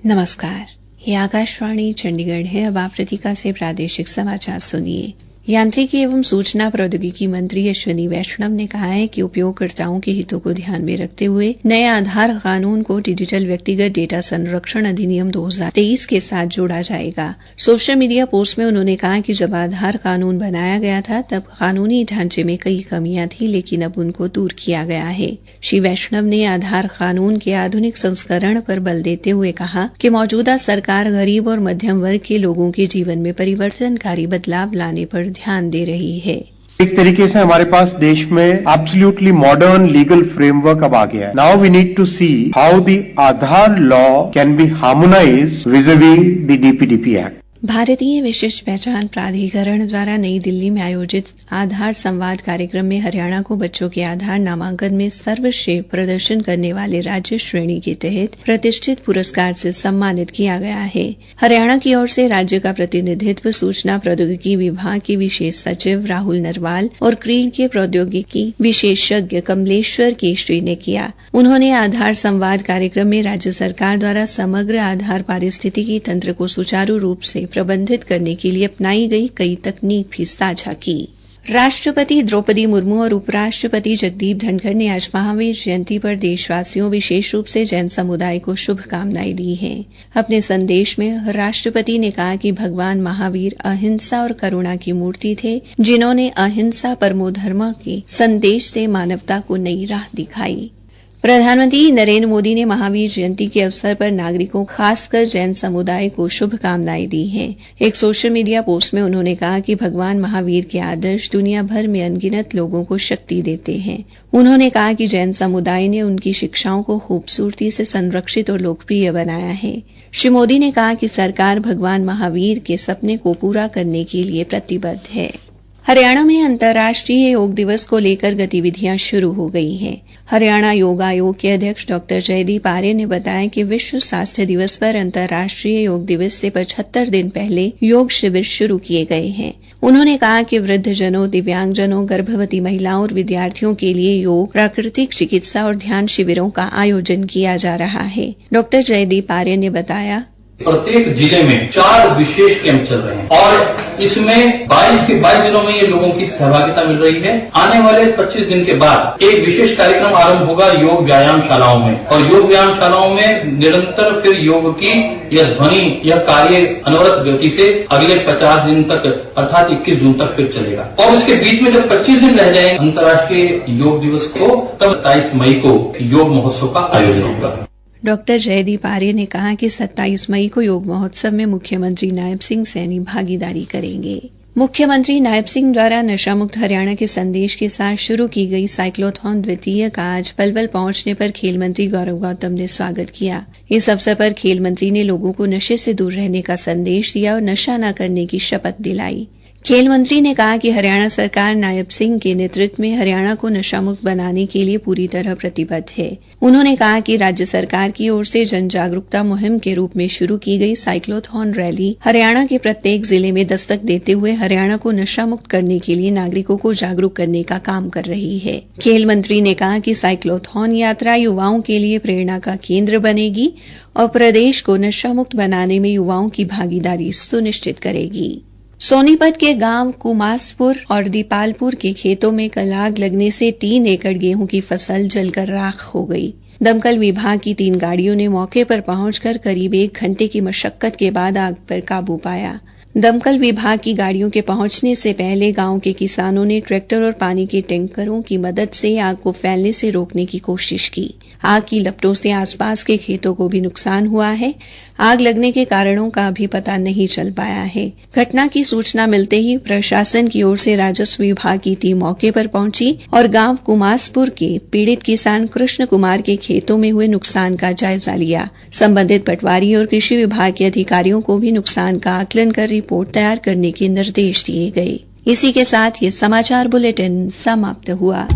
नमस्कार, ये आकाशवाणी चंडीगढ़ है। अब आप प्रतीका से प्रादेशिक समाचार सुनिए। यांत्रिकी एवं सूचना प्रौद्योगिकी मंत्री अश्विनी वैष्णव ने कहा है कि उपयोगकर्ताओं के हितों को ध्यान में रखते हुए नए आधार कानून को डिजिटल व्यक्तिगत डेटा संरक्षण अधिनियम 2023 के साथ जोड़ा जाएगा। सोशल मीडिया पोस्ट में उन्होंने कहा कि जब आधार कानून बनाया गया था तब कानूनी ढांचे में कई कमियां थी, लेकिन अब उनको दूर किया गया है। श्री वैष्णव ने आधार कानून के आधुनिक संस्करण पर बल देते हुए कहा कि मौजूदा सरकार गरीब और मध्यम वर्ग के लोगों के जीवन में परिवर्तनकारी बदलाव लाने पर ध्यान दे रही है। एक तरीके से हमारे पास देश में एब्सोल्युटली मॉडर्न लीगल फ्रेमवर्क अब आ गया है। Now we need to see how the Aadhaar law can be harmonised vis-a-vis the DPDP act. भारतीय विशिष्ट पहचान प्राधिकरण द्वारा नई दिल्ली में आयोजित आधार संवाद कार्यक्रम में हरियाणा को बच्चों के आधार नामांकन में सर्वश्रेष्ठ प्रदर्शन करने वाले राज्य श्रेणी के तहत प्रतिष्ठित पुरस्कार से सम्मानित किया गया है। हरियाणा की ओर से राज्य का प्रतिनिधित्व सूचना प्रौद्योगिकी विभाग के विशेष सचिव राहुल नरवाल और क्रीड के प्रौद्योगिकी विशेषज्ञ कमलेश्वर केशरी ने किया। उन्होंने आधार संवाद कार्यक्रम में राज्य सरकार द्वारा समग्र आधार पारिस्थितिकी तंत्र को सुचारू रूप से प्रबंधित करने के लिए अपनाई गई कई तकनीक भी साझा की। राष्ट्रपति द्रौपदी मुर्मू और उपराष्ट्रपति जगदीप धनखड़ ने आज महावीर जयंती पर देशवासियों, विशेष रूप से जैन समुदाय को शुभकामनाएं दी हैं। अपने संदेश में राष्ट्रपति ने कहा कि भगवान महावीर अहिंसा और करुणा की मूर्ति थे, जिन्होंने अहिंसा परमो धर्म के संदेश से मानवता को नई राह दिखाई। प्रधानमंत्री नरेंद्र मोदी ने महावीर जयंती के अवसर पर नागरिकों, खासकर जैन समुदाय को शुभकामनाएं दी हैं। एक सोशल मीडिया पोस्ट में उन्होंने कहा कि भगवान महावीर के आदर्श दुनिया भर में अनगिनत लोगों को शक्ति देते हैं। उन्होंने कहा कि जैन समुदाय ने उनकी शिक्षाओं को खूबसूरती से संरक्षित और लोकप्रिय बनाया है। श्री मोदी ने कहा कि सरकार भगवान महावीर के सपने को पूरा करने के लिए प्रतिबद्ध है। हरियाणा में अंतर्राष्ट्रीय योग दिवस को लेकर गतिविधियां शुरू हो गई हैं। हरियाणा योग आयोग के अध्यक्ष डॉक्टर जयदीप आर्य ने बताया कि विश्व स्वास्थ्य दिवस पर अंतर्राष्ट्रीय योग दिवस से 75 दिन पहले योग शिविर शुरू किए गए हैं। उन्होंने कहा कि वृद्धजनों, दिव्यांगजनों, गर्भवती महिलाओं और विद्यार्थियों के लिए योग, प्राकृतिक चिकित्सा और ध्यान शिविरों का आयोजन किया जा रहा है। डॉक्टर जयदीप आर्य ने बताया, प्रत्येक जिले में 4 विशेष कैंप चल रहे हैं और इसमें 22 के 22 जिलों में ये लोगों की सहभागिता मिल रही है। आने वाले 25 दिन के बाद एक विशेष कार्यक्रम आरंभ होगा योग व्यायामशालाओं में, और योग व्यायामशालाओं में निरंतर फिर योग की यह ध्वनि, यह कार्य अनवरत गति से अगले 50 दिन तक अर्थात 21 जून तक फिर चलेगा। और उसके बीच में जब 25 दिन रह जाएंगे अंतर्राष्ट्रीय योग दिवस को, तब 27 मई को योग महोत्सव का आयोजन होगा। डॉक्टर जयदीप आर्य ने कहा कि 27 मई को योग महोत्सव में मुख्यमंत्री नायब सिंह सैनी भागीदारी करेंगे। मुख्यमंत्री नायब सिंह द्वारा नशा मुक्त हरियाणा के संदेश के साथ शुरू की गई साइक्लोथॉन द्वितीय का आज पलवल पहुंचने पर खेल मंत्री गौरव गौतम ने स्वागत किया। इस अवसर पर खेल मंत्री ने लोगों को नशे से दूर रहने का संदेश दिया और नशा न करने की शपथ दिलाई। खेल मंत्री ने कहा कि हरियाणा सरकार नायब सिंह के नेतृत्व में हरियाणा को नशा मुक्त बनाने के लिए पूरी तरह प्रतिबद्ध है। उन्होंने कहा कि राज्य सरकार की ओर से जन जागरूकता मुहिम के रूप में शुरू की गई साइक्लोथॉन रैली हरियाणा के प्रत्येक जिले में दस्तक देते हुए हरियाणा को नशा मुक्त करने के लिए नागरिकों को जागरूक करने का काम कर रही है। खेल मंत्री ने कहा कि साइक्लोथॉन यात्रा युवाओं के लिए प्रेरणा का केंद्र बनेगी और प्रदेश को नशा मुक्त बनाने में युवाओं की भागीदारी सुनिश्चित करेगी। सोनीपत के गांव कुमासपुर और दीपालपुर के खेतों में कल आग लगने से 3 एकड़ गेहूं की फसल जलकर राख हो गई। दमकल विभाग की 3 गाड़ियों ने मौके पर पहुंचकर करीब 1 घंटे की मशक्कत के बाद आग पर काबू पाया। दमकल विभाग की गाड़ियों के पहुंचने से पहले गांव के किसानों ने ट्रैक्टर और पानी के टैंकरों की मदद से आग को फैलने से रोकने की कोशिश की। आग की लपटों से आसपास के खेतों को भी नुकसान हुआ है। आग लगने के कारणों का अभी पता नहीं चल पाया है। घटना की सूचना मिलते ही प्रशासन की ओर से राजस्व विभाग की टीम मौके पर पहुंची और गांव कुमासपुर के पीड़ित किसान कृष्ण कुमार के खेतों में हुए नुकसान का जायजा लिया। संबंधित पटवारी और कृषि विभाग के अधिकारियों को भी नुकसान का आकलन कर रिपोर्ट तैयार करने के निर्देश दिए गए। इसी के साथ ये समाचार बुलेटिन समाप्त हुआ।